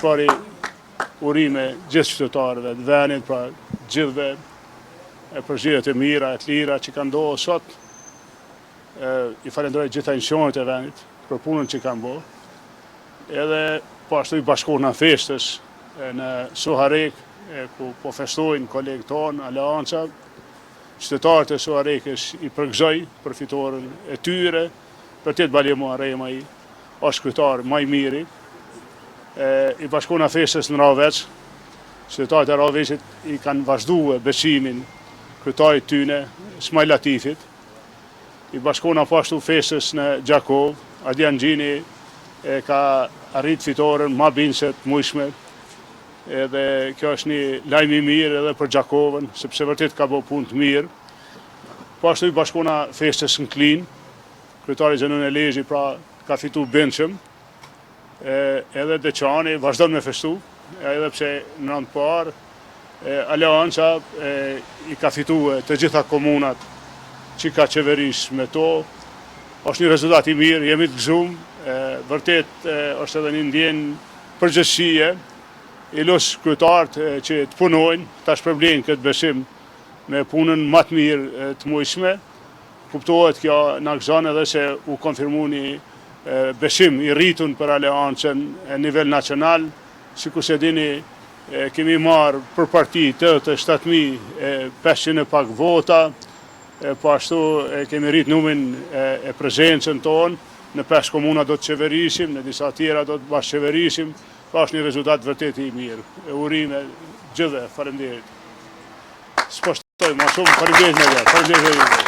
shfari urime gjithë qytetarëve të venit, pra gjithëve përgjigjet e mira, e të lira që kanë ndodhur sot. I falenderoj gjitha institucionet e venit për punën që kanë bërë. Edhe po ashtu i bashkona festës në Suharek, ku po festojnë kolegët tonë, Aleanca, qytetarët e Suharekës i përgëzoj për fitoren e tyre, për të Balemo Arema është kryetar më i miri. I bashkona festës në Raveç, qytetarët e Raveçit i kanë vazhduar besimin kryetarit tyne, Smaj Latifit. I bashkona po ashtu festës në Gjakov, Adrian Gjini ka arrit fitoren ma binset mujshme, edhe kjo është një lajm i mirë edhe për Gjakovën, sepse vërtet ka bërë punë të mirë. Po ashtu i bashkona festës në Klin, kryetari Xhenon Elezhi pra ka fitu benqëm, edhe Deçani vazhdon me festu, edhe pse në rand parë Aleanca i ka fitu të gjitha komunat që ka qeverish me to. Është një rezultat i mirë, jemi të gëzuar, vërtet është edhe një ndjenjë përgjegjësie, i los kryetarët që të punojnë, ta shpërblejnë këtë besim me punën më të mirë të mujshme. Kuptohet kjo na gëzon edhe se u konfirmu një besim i rritun për Aleancën në nivel nacional. Sikur se dini, kemi marrë për parti të 7.500 e pak vota, po ashtu kemi rrit numrin e prezencën tonë, në 5 komuna do të qeverishim, në disa tjera do të bashkëqeverishim. Ka është një rezultat vërtet i mirë. Urime gjithë, faleminderit. S'po shtoj më shumë, faleminderit me dhe.